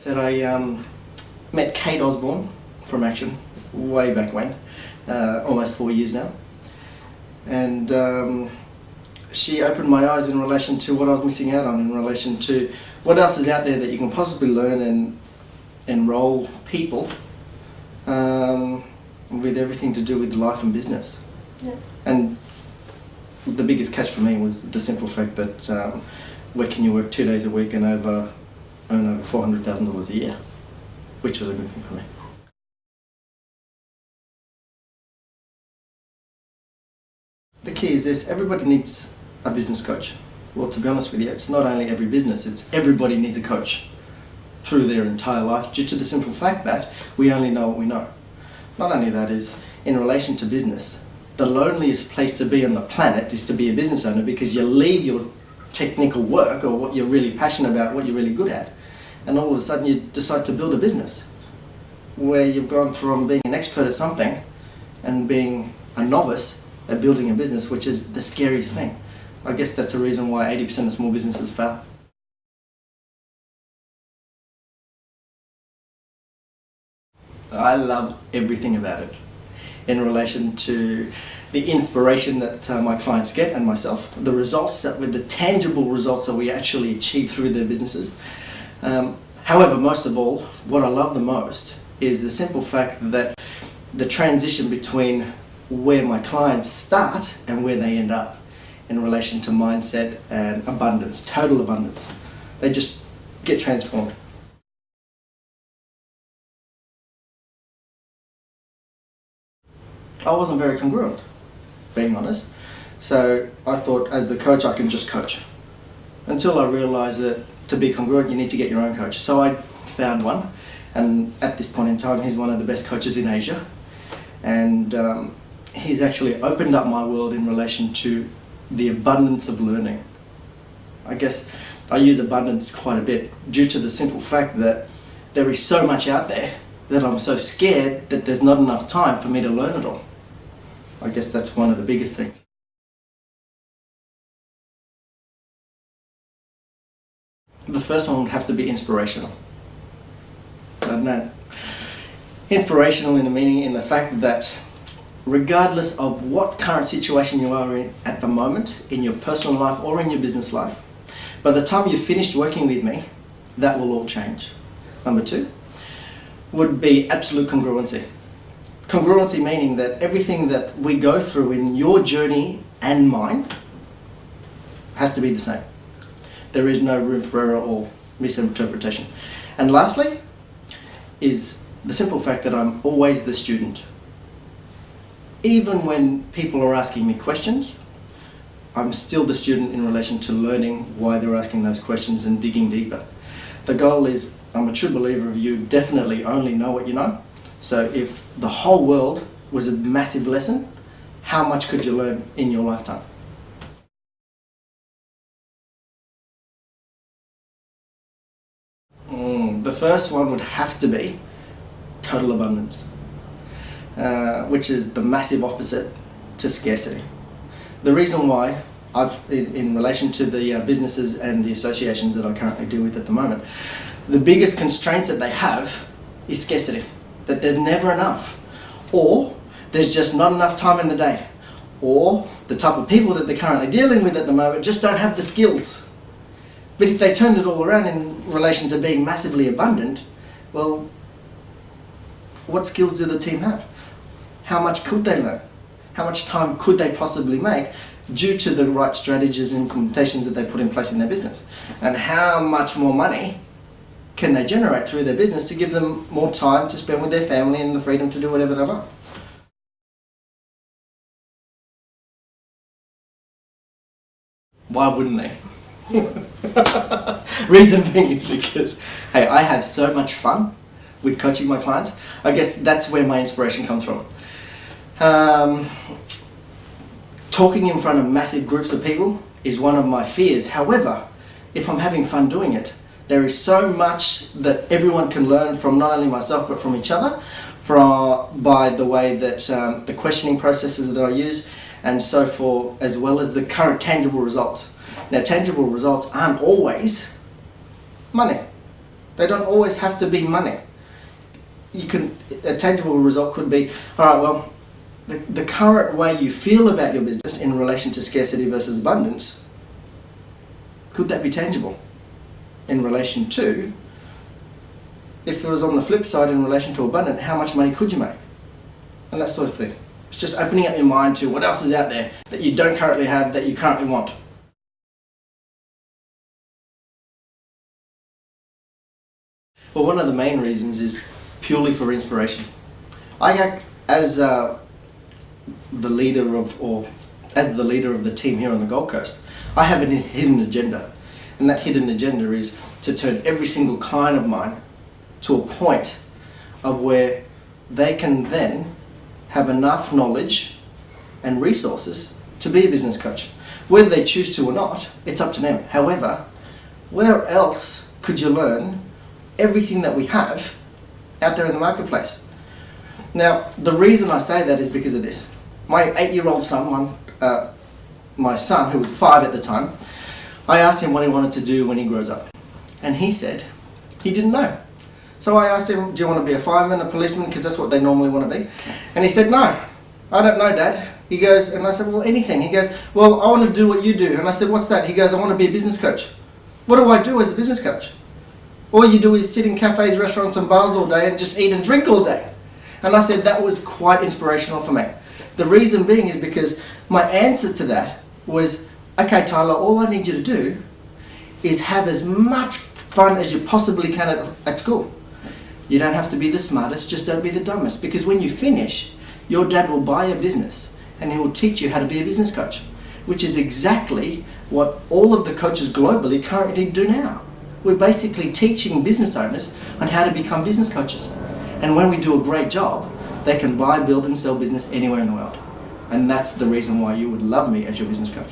That I met Kate Osborne from Action way back when, almost 4 years now, and she opened my eyes in relation to what I was missing out on, in relation to what else is out there that you can possibly learn and enroll people with everything to do with life and business. Yeah. And the biggest catch for me was the simple fact that where can you work 2 days a week and earn over $400,000 a year, which was a good thing for me. The key is this: everybody needs a business coach. Well, to be honest with you, it's not only every business, it's everybody needs a coach through their entire life, due to the simple fact that we only know what we know. Not only that, is in relation to business, the loneliest place to be on the planet is to be a business owner, because you leave your technical work or what you're really passionate about, what you're really good at, and all of a sudden you decide to build a business where you've gone from being an expert at something and being a novice at building a business, which is the scariest thing. I guess that's a reason why 80% of small businesses fail. I love everything about it in relation to the inspiration that my clients get, and myself, the results with the tangible results that we actually achieve through their businesses. However, most of all, what I love the most is the simple fact that the transition between where my clients start and where they end up in relation to mindset and abundance, total abundance. They just get transformed. I wasn't very congruent, being honest. So I thought, as the coach, I can just coach. Until I realised that to be congruent, you need to get your own coach. So I found one, and at this point in time, he's one of the best coaches in Asia. And he's actually opened up my world in relation to the abundance of learning. I guess I use abundance quite a bit due to the simple fact that there is so much out there that I'm so scared that there's not enough time for me to learn it all. I guess that's one of the biggest things. The first one would have to be inspirational. I don't know. Inspirational in the meaning, in the fact that regardless of what current situation you are in at the moment, in your personal life or in your business life, by the time you've finished working with me, that will all change. Number two would be absolute congruency. Congruency meaning that everything that we go through in your journey and mine has to be the same. There is no room for error or misinterpretation. And lastly is the simple fact that I'm always the student. Even when people are asking me questions, I'm still the student in relation to learning why they're asking those questions and digging deeper. The goal is, I'm a true believer of you definitely only know what you know. So if the whole world was a massive lesson, how much could you learn in your lifetime? The first one would have to be total abundance, which is the massive opposite to scarcity. The reason why in relation to the businesses and the associations that I currently deal with at the moment, the biggest constraints that they have is scarcity. That there's never enough, or there's just not enough time in the day, or the type of people that they're currently dealing with at the moment just don't have the skills. But if they turned it all around in relation to being massively abundant, well, what skills do the team have? How much could they learn? How much time could they possibly make due to the right strategies and implementations that they put in place in their business? And how much more money can they generate through their business to give them more time to spend with their family and the freedom to do whatever they like? Why wouldn't they? Reason being is because, hey, I have so much fun with coaching my clients. I guess that's where my inspiration comes from. Talking in front of massive groups of people is one of my fears. However, if I'm having fun doing it, there is so much that everyone can learn from, not only myself but from each other, by the way that the questioning processes that I use, and so forth, as well as the current tangible results. Now, tangible results aren't always money. They don't always have to be money. A tangible result could be, all right, well, the current way you feel about your business in relation to scarcity versus abundance, could that be tangible in relation to, if it was on the flip side in relation to abundant, how much money could you make? And that sort of thing. It's just opening up your mind to what else is out there that you don't currently have, that you currently want. Well, one of the main reasons is purely for inspiration. I, as the leader of the team here on the Gold Coast, I have a hidden agenda, and that hidden agenda is to turn every single client of mine to a point of where they can then have enough knowledge and resources to be a business coach. Whether they choose to or not, it's up to them. However, where else could you learn everything that we have out there in the marketplace? Now, the reason I say that is because of this. My 8-year-old son, my son, who was 5 at the time, I asked him what he wanted to do when he grows up. And he said he didn't know. So I asked him, do you want to be a fireman, a policeman, because that's what they normally want to be? And he said, no, I don't know, Dad. He goes, and I said, well, anything. He goes, well, I want to do what you do. And I said, what's that? He goes, I want to be a business coach. What do I do as a business coach? All you do is sit in cafes, restaurants and bars all day and just eat and drink all day. And I said that was quite inspirational for me. The reason being is because my answer to that was, okay, Tyler, all I need you to do is have as much fun as you possibly can at school. You don't have to be the smartest, just don't be the dumbest. Because when you finish, your dad will buy a business and he will teach you how to be a business coach, which is exactly what all of the coaches globally currently do now. We're basically teaching business owners on how to become business coaches. And when we do a great job, they can buy, build and sell business anywhere in the world. And that's the reason why you would love me as your business coach.